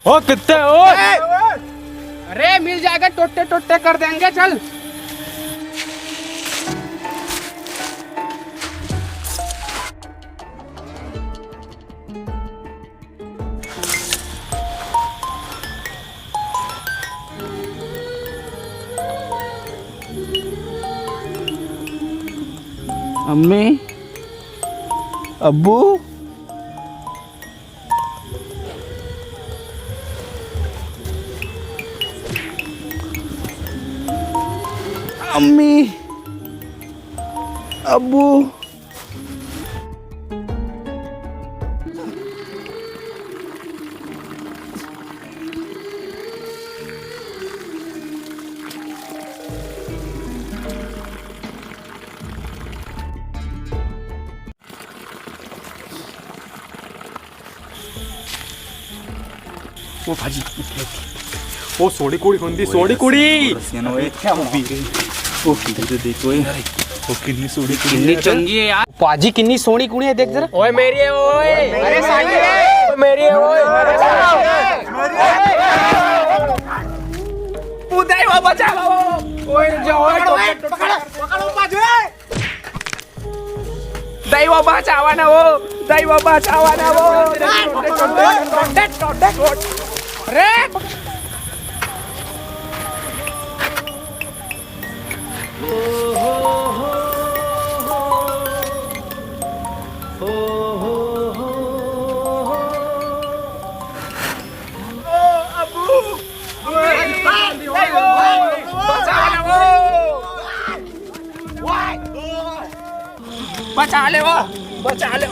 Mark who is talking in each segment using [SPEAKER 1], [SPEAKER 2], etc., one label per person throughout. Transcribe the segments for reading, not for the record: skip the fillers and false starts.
[SPEAKER 1] ओ कितने हो?
[SPEAKER 2] अरे मिल जाएगा, टोटे टोटे कर देंगे, चल।
[SPEAKER 3] अम्मी, अब्बू, अम्मी, अब्बू,
[SPEAKER 1] ओ भाजी, ओ सोडी कुड़ी कोणती? सोडी कुड़ी
[SPEAKER 2] कितनी चंगी है यार, पाजी कितनी सोनी कुड़ी है, देख जरा। ओए मेरी है, ओए अरे साई है, मेरी है, ओए उदय वो बचाओ, ओए जाओ, पकड़ो पाजी, दैव बचावा ना वो, दैव बचावा ना वो, अरे बचा ले वो, बचा ले,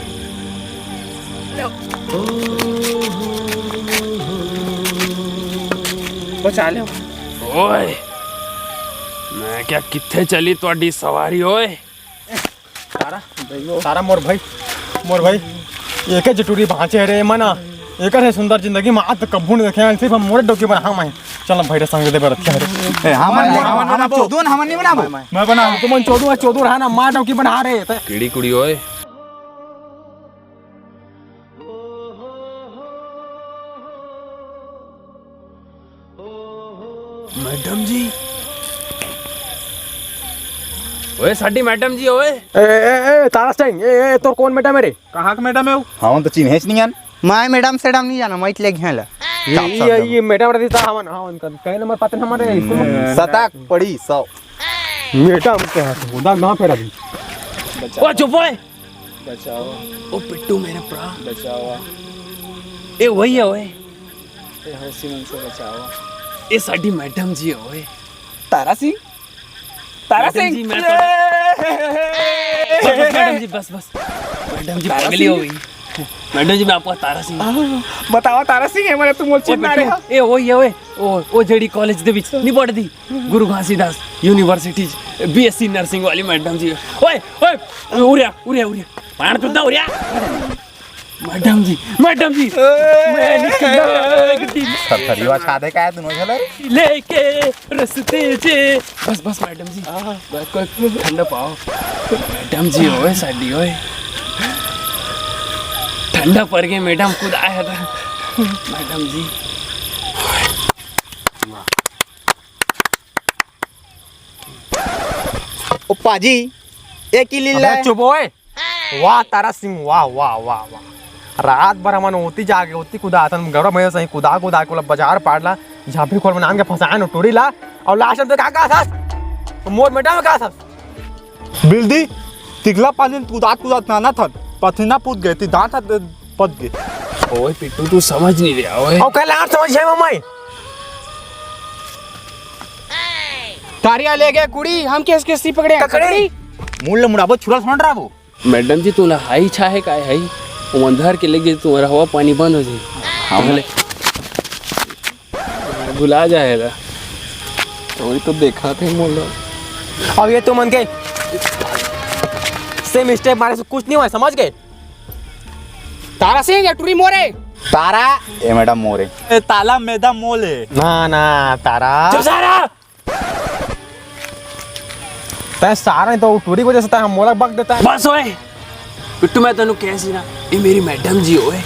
[SPEAKER 2] बचा ले।
[SPEAKER 4] ओए मैं क्या किथे चली ਤੁਹਾਡੀ सवारी ओए?
[SPEAKER 1] तारा मोर भाई एक जटूरी भांचे रे मना एक है सुंदर जिंदगी में आज कब्बू नहीं देखे सिर्फ हम मोरे डोकी बना मैं चल भाई रे संग दे बर अच्छा रे
[SPEAKER 3] हम चौदह हम नहीं बनाबो,
[SPEAKER 1] मैं बना तुम चौदह रहा ना मां डोकी बना रे
[SPEAKER 4] कीड़ी कुड़ी ओए। मैडम जी ओए, साडी मैडम जी ओए।
[SPEAKER 1] ए तारा स्टाइल ए तो कौन मैडम है रे? कहां का मैडम है वो?
[SPEAKER 3] हम तो चिन्हेच नहीं आन माय मैडम सेडम नहीं जाना मैं ले घेला
[SPEAKER 1] ये मैडम रहती था हवन हवन का कई नंबर पता हमारे स्कूल
[SPEAKER 3] सताक पड़ी 100
[SPEAKER 1] मैडम के हाथ होदा ना पे रही।
[SPEAKER 4] ओ चुप ओए,
[SPEAKER 3] बचाओ,
[SPEAKER 4] ओ पिट्टू मेरा प्रा
[SPEAKER 3] बचाओ,
[SPEAKER 4] ए वही है ओए,
[SPEAKER 3] ए हंसी मन से बचाओ।
[SPEAKER 4] ए साडी मैडम जी ओए।
[SPEAKER 3] तारा सिंह
[SPEAKER 4] जी मैं मैडम जी बस मैडम जी पागली हो गई। मैडम जी मैं आपका तारा सिंह
[SPEAKER 1] बताओ तारा सिंह है मेरे तुम चिन्ह रे
[SPEAKER 4] ए वही है ओए, ओ जेडी कॉलेज दे विच नहीं पढ़दी गुरु घासीदास यूनिवर्सिटी बीएससी नर्सिंग वाली मैडम जी। ओए ओए उरिया पाण तुदा उरिया मैडम जी मैं निकल
[SPEAKER 3] सरसरिवा छादे का है दोनों झले
[SPEAKER 4] लेके रस्ते जे बस मैडम जी कोई ठंडा पाओ मैडम जी ओए साडी ओए ठंडा पड़ गए मैडम खुद आया था मैडम जी।
[SPEAKER 3] ओ पाजी एक ही लीला
[SPEAKER 1] चुप ओए। वाह तारा सिंह वाह रात भर हमन होती जागे होती कुदा आतन गौरव मैं सही कुदा को बाजार पाड़ला झापी खोल में नाम के फसान टोड़ी ला और लास्ट में का था मोर मैडम का था
[SPEAKER 3] बिल्दी तिगला पालिन कुदात नाना था पथना पूत गए थी दांत पद गए।
[SPEAKER 4] ओए पिट्टू तू समझ नहीं रहा ओए।
[SPEAKER 1] और कल आठ समझ है मम्मी
[SPEAKER 2] तारिया ले गए कुड़ी, हम किस पकड़े
[SPEAKER 1] ककड़ी
[SPEAKER 3] मूल मुड़ाबो छुरा सुन रहा वो।
[SPEAKER 4] मैडम जी तू ना हाई छाहे का है वो अंधार के लगे तुम्हारा हवा पानी बंद हो जाए हमले भुला जाएगा
[SPEAKER 3] वही तो देखा थे मोल।
[SPEAKER 1] अब ये तो मन के सेम स्टेप मारे से कुछ नहीं हुआ समझ गए।
[SPEAKER 2] तारा सिंह या टूरी मोरे
[SPEAKER 3] तारा ए मैडम मोरे ए ताला मैडम मोले
[SPEAKER 1] ना तारा
[SPEAKER 4] चुप सारा
[SPEAKER 1] तै सारा तो टूरी को जैसे हम मोला बक देता है।
[SPEAKER 4] बस ओए पिट्टू मैं तेनू कैसी ना ये मेरी मैडम जी ओए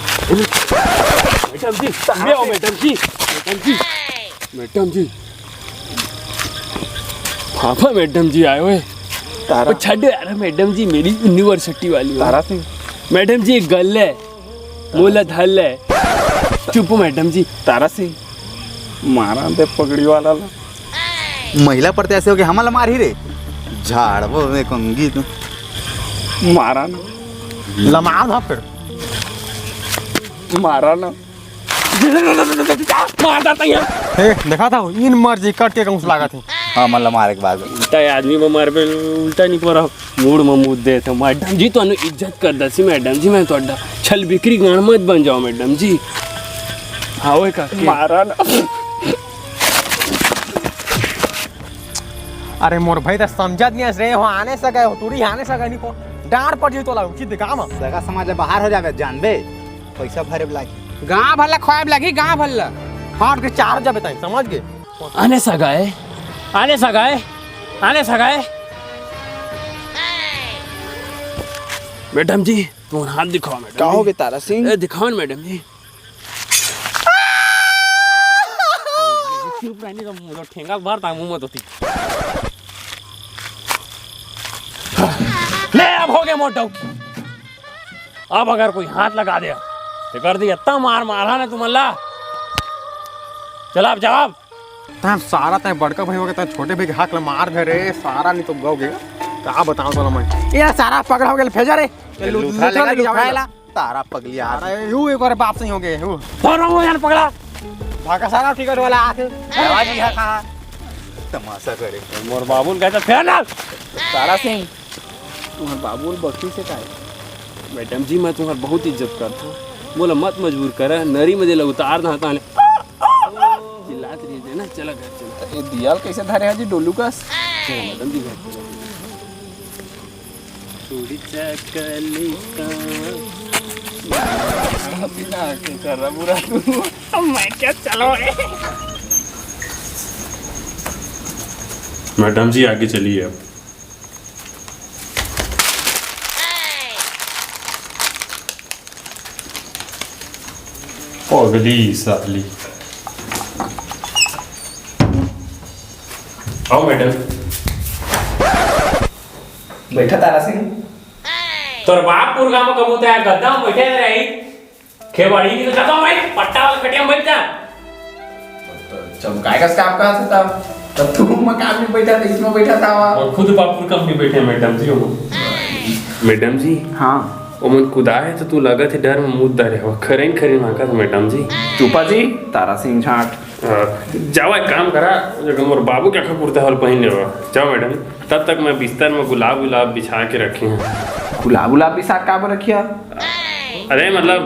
[SPEAKER 4] मैडम जी ले आओ मैडम जी मैडम जी पापा मैडम जी आए हुए
[SPEAKER 3] तारा
[SPEAKER 4] छड़ यार मैडम जी मेरी यूनिवर्सिटी वाली
[SPEAKER 3] तारा सिंह
[SPEAKER 4] मैडम जी एक गल है मोला धल है चुप मैडम जी
[SPEAKER 3] तारा सिंह मारा दे पगड़ी वाला ला।
[SPEAKER 5] महिला पड़ते ऐसे हो गए हमारा मार ही रे झाड़वो में कंगी तू
[SPEAKER 3] मारा ना
[SPEAKER 1] लमार था फिर
[SPEAKER 3] मारा ना
[SPEAKER 4] मार देता है
[SPEAKER 1] हे देखा था इन मर्जी कट के कौन लगा थी
[SPEAKER 5] हाँ मतलब मारे के बाद
[SPEAKER 4] उल्टा आदमी बीमार पे उल्टा नहीं पड़ा मूड में मुँह दे थे मैडम जी तो इज्जत कर दसी मैडम जी मैं तो छल बिक्री गान मत बन जाओ मैडम जी हाँ वो का
[SPEAKER 3] मारा ना
[SPEAKER 1] अरे मोर भाई तो समझत नहीं रे हो आने सके हो तूरी आने सके नहीं को डांट पड़ जी तो लागू की काम
[SPEAKER 5] सगा समाज बाहर हो जावे जानबे पैसा भरे लागी
[SPEAKER 2] गाँव भला खोब लगी गाँव भला
[SPEAKER 1] हाट के 4 जब बताई समझ गए
[SPEAKER 4] आने सगाए आने सगाए आने सगाए मैडम जी तुम हाथ दिखाओ मैडम
[SPEAKER 2] कहोगे तारा सिंह
[SPEAKER 4] दिखाओ ना मैडम जी चुप रहने का मुंह ठेंगा बाहर ता मुंह मत होती ले अब हो गए मोटो अब अगर कोई हाथ लगा दिया तो कर दिया इतना मार मारा ना तुम अल्लाह चला अब जवाब
[SPEAKER 1] तम सारा तय बड़का भाई हो गया तय छोटे भाई के हक मार दे रे सारा नहीं तो गओगे का बताऊं तो मैं ये सारा पकड़ हो गेल भेजा रे
[SPEAKER 5] लूथरा लेके जावेला तारा पगली आ
[SPEAKER 1] अरे यू एक बार बाप से हो गए यू
[SPEAKER 4] फौरन यार पकड़ा
[SPEAKER 1] भागा सारा टिकट वाला आके
[SPEAKER 5] आवाज ही खा तमाशा करे
[SPEAKER 4] मोर बाबुल कहता फेर ना
[SPEAKER 2] तारा सिंह तुम्हारे बाबू बख्शी से का
[SPEAKER 4] मैडम जी मैं तुम्हारी बहुत इज्जत करता हूँ बोला मत मजबूर कर नरी में दिला उतार ना ताने चिल्लात रही थे ना चला घर चला
[SPEAKER 2] ये दियाल कैसे धरे है जी डोलू का
[SPEAKER 4] चलो मैडम जी घर चलो थोड़ी चकली का
[SPEAKER 2] कर रहा बुरा तू
[SPEAKER 4] मैं क्या चलो मैडम जी आगे चलिए अब अगली साली आओ मैडम
[SPEAKER 2] बैठा तारा सिंह
[SPEAKER 4] तोर बाप पुरगा में कबूतर है गद्दा में बैठे रही खेवाड़ी की तो गद्दा में बैठ पट्टा वाला खटिया में बैठ जा
[SPEAKER 2] चमकाए का स्टाफ कहाँ से था तब तू मकान में बैठा था इसमें बैठा था
[SPEAKER 4] और खुद बापुर कम नहीं बैठे मैडम जी वो मैडम जी
[SPEAKER 2] हाँ
[SPEAKER 4] ओमन कुदा है तो तू लगत है डर में मुद्दा रहे खरेन खरेन माका था मैडम जी
[SPEAKER 2] चुपा जी तारा सिंह झाट
[SPEAKER 4] जाओ एक काम करा जब मोर बाबू क्या कुर्ता हॉल पहन ले जाओ मैडम तब तक मैं बिस्तर में गुलाब गुलाब बिछा के रखे हैं
[SPEAKER 2] गुलाब गुलाब भी साथ का रखिया
[SPEAKER 4] अरे मतलब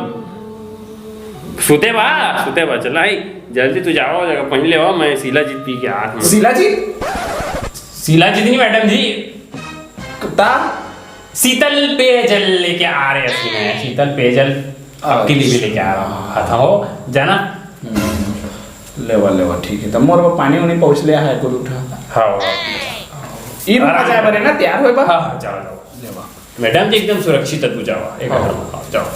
[SPEAKER 4] सुते बा चला ही जल्दी तू जाओ जगह पहन ले मैं शीला जीत पी के हाथ में
[SPEAKER 2] शीला जी
[SPEAKER 4] शीला जीत नहीं मैडम जी
[SPEAKER 2] कुत्ता
[SPEAKER 4] शीतल पेयजल लेके आ रहे हैं मैं शीतल पेयजल आपके लिए भी लेके आ रहा था हो जाना
[SPEAKER 2] लेवा ठीक है तो मोर वो पानी उन्हीं पहुंच लिया है कुल उठा
[SPEAKER 4] हाँ
[SPEAKER 2] ई रुका जाए बरे ना तैयार होए बा
[SPEAKER 4] हाँ जाओ
[SPEAKER 2] लेवा
[SPEAKER 4] मैडम जी एकदम सुरक्षित तू जाओ एक जाओ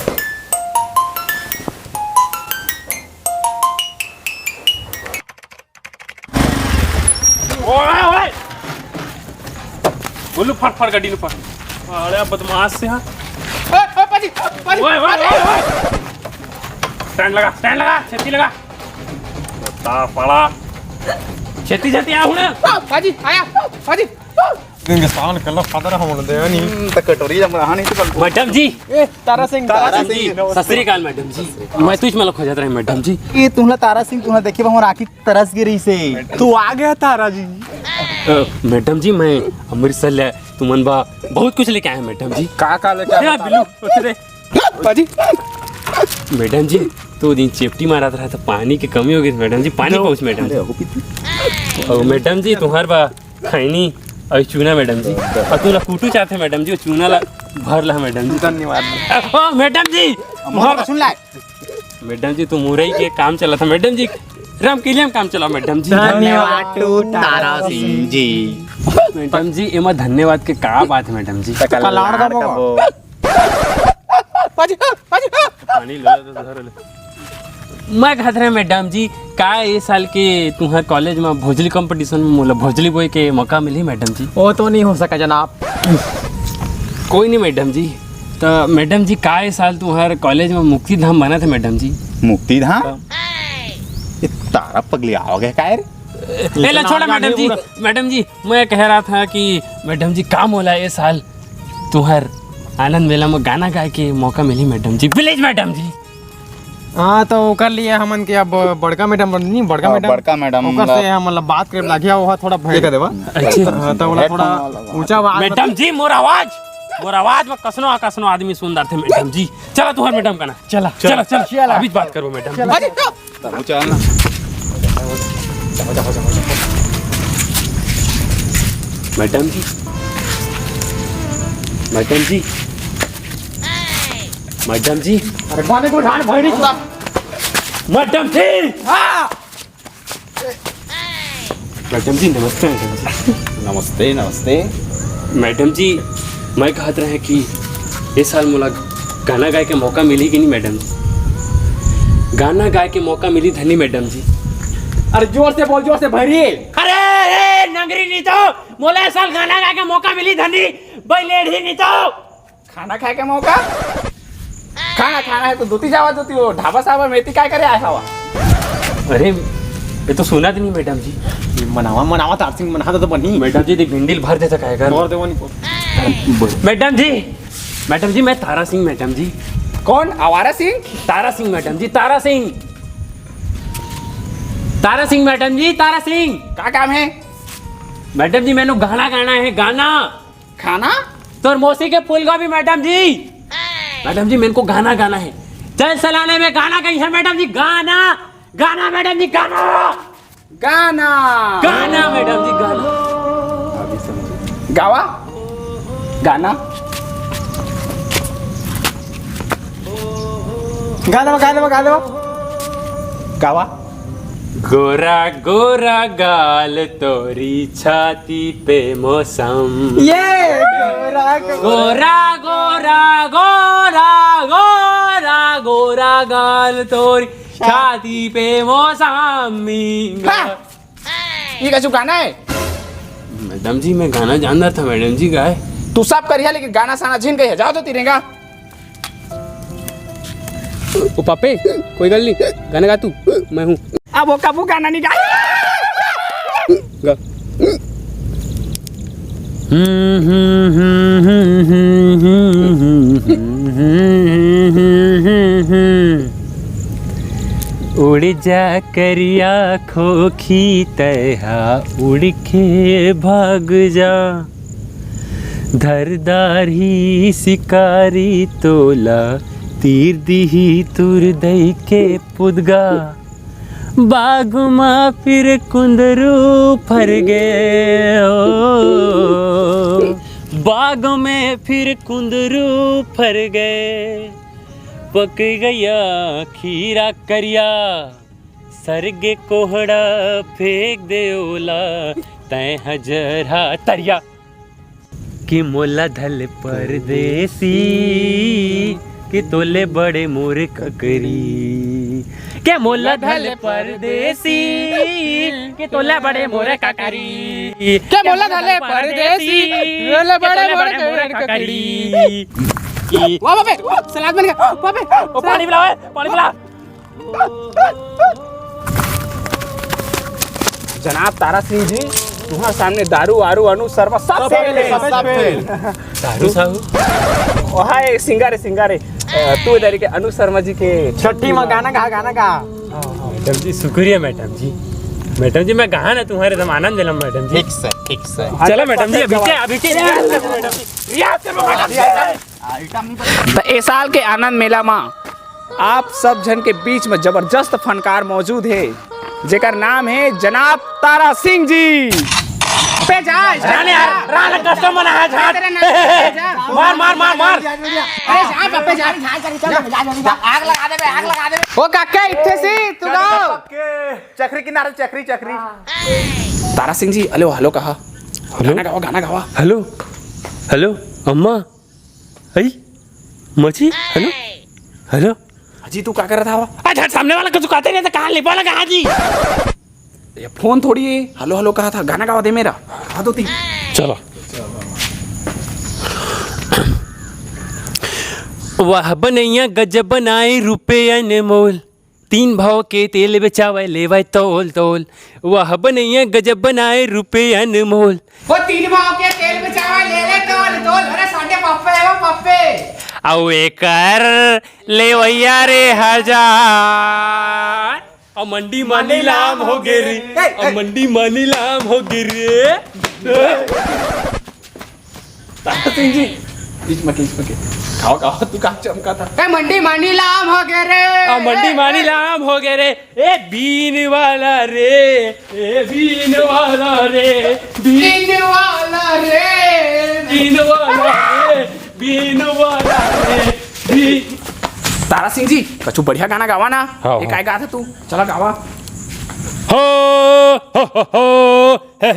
[SPEAKER 4] ओए बोलू फट गाड़ी में फट अरे बदमाश से हाँ स्टैंड लगा छेती लगा बता पड़ा छेती आ हुने
[SPEAKER 2] पाजी आया पाजी
[SPEAKER 1] दिन साल कल फदर हम दे नहीं
[SPEAKER 5] त कटोरी जम रहा नहीं तो
[SPEAKER 4] मैडम जी
[SPEAKER 1] ए तारा सिंह
[SPEAKER 4] सत श्री अकाल मैडम जी मैं तुझ में खोजत रहे मैडम जी
[SPEAKER 5] ये तुहला तारा सिंह तुहला देखिए हमर आंखी तरस गिरी से
[SPEAKER 3] तू आ गया तारा जी
[SPEAKER 4] मैडम जी मैं अमृतसर ले तुमन बा बहुत कुछ लेके आए मैडम जी
[SPEAKER 3] का लेके
[SPEAKER 4] क्या बिल्लू उतरे
[SPEAKER 3] पाजी
[SPEAKER 4] मैडम जी तो दिन चेपटी मारा था तो पानी की कमी हो गई मैडम जी पानी पहुंच मैडम जी और मैडम जी तुम्हार बा खैनी और चूना मैडम जी और तू कूटू चाहते मैडम जी चूना ला भर ला मैडम जी
[SPEAKER 5] धन्यवाद
[SPEAKER 4] मैडम जी
[SPEAKER 5] सुन ला
[SPEAKER 4] मैडम जी तो मुरई के काम चला था मैडम जी राम के लिए काम चला मैडम जी
[SPEAKER 5] धन्यवाद टू तारा सिंह जी
[SPEAKER 4] मैडम जी एमा धन्यवाद के का बात है मैडम जी
[SPEAKER 1] कलाड़ का वो
[SPEAKER 4] पानी ले तो धर ले मैं कहत रहे मैडम जी का ये साल के तुम्हारे कॉलेज में भोजली कंपटीशन में मतलब भोजली बोए के मौका मिली मैडम जी?
[SPEAKER 1] वो तो नहीं हो सका जनाब।
[SPEAKER 4] कोई नहीं मैडम जी। तो मैडम जी का ये साल तुम्हारे कॉलेज में मुक्ति धाम बना था मैडम जी?
[SPEAKER 5] मुक्ति धाम ये तारा पगली आओगे क्या रे?
[SPEAKER 4] पहले छोड़ा मैडम जी। मैडम जी मैं कह रहा था कि मैडम जी काम होला ये साल तुम्हार आनंद मेला में गाना गाए के मौका मिली मैडम जी, प्लीज मैडम जी।
[SPEAKER 1] हाँ तो कर लिए हमन के अब बड़का मैडम नहीं बड़का मैडम ओकर से हम मतलब बात करे लागिया वो थोड़ा भय कर देवा।
[SPEAKER 4] अच्छा
[SPEAKER 1] तो वाला थोड़ा ऊंचा आवाज
[SPEAKER 4] मैडम जी मोर आवाज में कसनो आदमी सुंदर थे मैडम जी। चला तुम्हारे मैडम का ना चला अभी बात करो मैडम।
[SPEAKER 5] चलना
[SPEAKER 4] मैडम जी
[SPEAKER 1] अरे गाने को ढाल भय नहीं
[SPEAKER 4] मैडम जी नमस्ते
[SPEAKER 5] नमस्ते
[SPEAKER 4] मैडम जी मैं कहत रहे कि इस साल मोला गाना गाए के मौका मिली कि नहीं मैडम जी? गाना गाए के मौका मिली धनी मैडम जी।
[SPEAKER 1] अरे जोर से बोल जोर से भरी।
[SPEAKER 4] अरे नगरी नहीं तो मोला इस साल गाना गाए के मौका मिली धनी बैलेढ़ी नहीं तो
[SPEAKER 2] खाना खाए के मौका खाना खाना है तो धोती जावा धोती वो ढाबा साबा मेथी काय करे आया हवा।
[SPEAKER 4] अरे ये तो सुना नहीं मैडम जी।
[SPEAKER 1] मनावा तार सिंह मना तो बनी
[SPEAKER 4] मैडम जी देख भिंडिल भर देता काय कर
[SPEAKER 1] और देवो नहीं।
[SPEAKER 4] मैडम जी मैं तारा सिंह मैडम जी।
[SPEAKER 2] कौन आवारा सिंह?
[SPEAKER 4] तारा सिंह मैडम जी तारा सिंह मैडम जी तारा सिंह।
[SPEAKER 2] क्या काम है
[SPEAKER 4] मैडम जी मैंने गाना गाना है गाना
[SPEAKER 2] खाना
[SPEAKER 4] तो मौसी के फूलगोभी मैडम जी मेरे को गाना गाना है। चल सलाने में गाना कहीं है मैडम जी गाना मैडम जी गाना मैडम जी गाना
[SPEAKER 2] गावा गाना
[SPEAKER 1] गा दो
[SPEAKER 5] गावा
[SPEAKER 4] गोरा गोरा गाल तोरी छाती पे मौसम
[SPEAKER 1] ये
[SPEAKER 4] गोरा गोरा गोरा गोरा गोरा गाल तोरी छाती पे मौसमी।
[SPEAKER 2] ये कछु गाना है?
[SPEAKER 4] मैडम जी मैं गाना जानता था मैडम जी गाए।
[SPEAKER 2] तू सब करिया लेकिन गाना साना झिन गई है जाओ तो तिरेगा।
[SPEAKER 4] ओ पापे कोई गल नहीं गाना गा तू मैं हूँ।
[SPEAKER 2] अब वो कबू गाना नहीं गा।
[SPEAKER 4] उड़ जा करिया खोखी तहा उड़ के भाग जा धरदार ही शिकारी तोला तीर दी तुर दई के पुदगा बाग माँ फिर कुंदरू फर गए बाग में फिर कुंदरू फर गए पक गया खीरा करिया सरगे कोहड़ा फेंक दे ओला तय हजरा तरिया कि मोला धल परदेसी कि तोले बड़े मोरे ककरी के मोला धल परदेसी कि तोले बड़े मोरे ककरी
[SPEAKER 2] के मोला धले परदेसी तोले बड़े मोरे ककरी। वाह बाबे सलाद बन गया बाबे
[SPEAKER 4] ओ पानी पिला
[SPEAKER 2] जनाब तारा सिंह जी तुम्हारे सामने दारू आरू अनु सर्व सब फेल।
[SPEAKER 4] दारू साहू
[SPEAKER 2] ओ हाय सिंगारे तू इधर के अनु शर्मा जी के
[SPEAKER 1] छठी में गाना गा।
[SPEAKER 4] मैडम जी शुक्रिया मैडम जी मैं कहा ना तुम्हारे दम आनंद दिलम मैडम जी।
[SPEAKER 5] ठीक से
[SPEAKER 4] चलो मैडम जी अभी के रियाज करो मैडम जी।
[SPEAKER 2] तो इस साल के आनंद मेला में आप सब जन के बीच में जबरदस्त फनकार मौजूद है जेकर नाम है जनाब तारा सिंह जी। पे जा
[SPEAKER 4] रान कस्टमर है मार
[SPEAKER 2] अरे जा पे जा आग लगा दे ओ काका इथे से तू गाओ
[SPEAKER 5] चक्री किनारे चक्री
[SPEAKER 2] तारा सिंह जी हेलो कहा गाना गावा
[SPEAKER 4] हेलो अम्मा आई मची हेलो
[SPEAKER 2] जी तू क्या कर रहा था?
[SPEAKER 4] अच्छा सामने वाला कुछ कहते नहीं था, कहाँ ले बोला कहाँ जी?
[SPEAKER 2] ये फोन थोड़ी है, हेलो हेलो कहा था, गाना गावा दे मेरा, गा दो ती।
[SPEAKER 4] चलो। वाह बनैया गजब बनाए रुपये अनमोल, 3 भाव के तेल बेचावे लेवे तोल तोल। वाह बनैया गजब बनाए रुपये अनमोल,
[SPEAKER 2] वो 3 भाव के तेल बेचावा ले ले तोल तोल। अरे साढ़े पप्पे है वो पप्पे।
[SPEAKER 4] औ एकर ले भैया रे 1000, और मंडी मानी लाम हो गे रे, और मंडी मानी लाम हो गे रे।
[SPEAKER 2] तारा सिंह जी बीच में खाओ खाओ, तू कहाँ चमका था? मंडी मानी लाम हो गए रे,
[SPEAKER 4] और मंडी मानी लाम हो गे रे। ए बीन वाला रे, ए बीन वाला रे, बीन
[SPEAKER 2] वाला रे,
[SPEAKER 4] बीन वाला रे, बीन वाला रे, बीन।
[SPEAKER 2] तारा सिंह जी कछु बढ़िया गाना गावा ना।
[SPEAKER 4] हाँ,
[SPEAKER 2] ये काय गा था तू? चला गावा।
[SPEAKER 4] हो हे,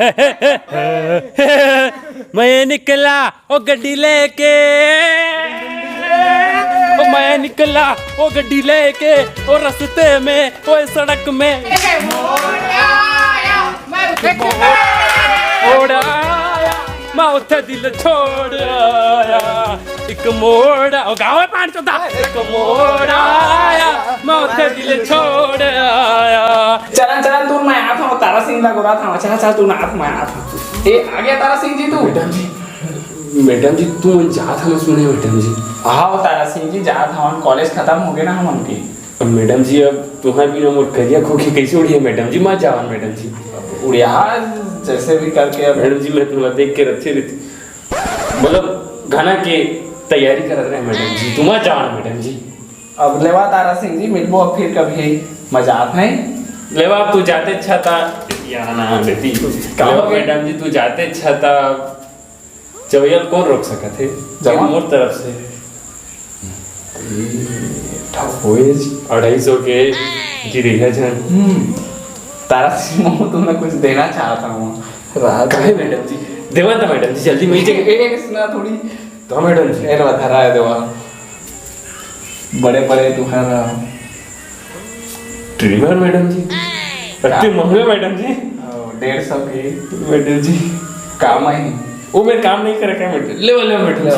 [SPEAKER 4] मैं निकला ओ गड्डी लेके, ओ मैं निकला ओ गड्डी लेके, ओ रास्ते में ओ सड़क में ओड़ाया, मैं उठे दिल छोड़ आया, एक मोड़ा ओ गाँव में 514, एक मोड़ाया, मैं उठे दिल छोड़ आया।
[SPEAKER 2] चलन चलन तू मैं आया था, तारा सिंह का गोरा था। चला चल तू ना मैं आया था। ए आ गया तारा सिंह जी तू?
[SPEAKER 4] मैडम जी तू जात हम सुने मैडम जी।
[SPEAKER 2] हाँ तारा सिंह जी जात हम, कॉलेज खत्म हो गए ना हम उनकी।
[SPEAKER 4] अब मैडम जी अब तुम्हारे बिना मोर करिया खोके कैसे उड़िए मैडम जी? मत जावन मैडम जी।
[SPEAKER 2] उड़िया जैसे भी करके अब
[SPEAKER 4] मैडम जी मैं तुम्हें देख के रखे रहती, मतलब गाना के तैयारी कर रहे हैं मैडम जी, तुम मत जावन मैडम जी।
[SPEAKER 2] अब लेवा तारा सिंह जी मिलबो अब फिर कभी, मजाक नहीं
[SPEAKER 4] लेवा अब तू जाते अच्छा था यहाँ ना बेटी। लेवा मैडम जी तू जाते अच्छा था, चवैया कौन रोक सका थे?
[SPEAKER 2] जमा
[SPEAKER 4] मोर तरफ से 250 के गिरी है जन।
[SPEAKER 2] तारा सिंह को तुम्हें कुछ देना चाहता हूँ। रात
[SPEAKER 4] काहे मैडम जी? देवा था मैडम जी जल्दी मैं
[SPEAKER 2] एक सुना थोड़ी
[SPEAKER 4] तो मैडम जी
[SPEAKER 2] एर बता है देवा बड़े बड़े तुम्हारा
[SPEAKER 4] ट्रिमर मैडम जी, अति महंगा मैडम जी,
[SPEAKER 2] 150 की
[SPEAKER 4] मैडम जी।
[SPEAKER 2] काम आई
[SPEAKER 4] वो मेरे काम नहीं करे क्या मैडम? ले मैडम जी।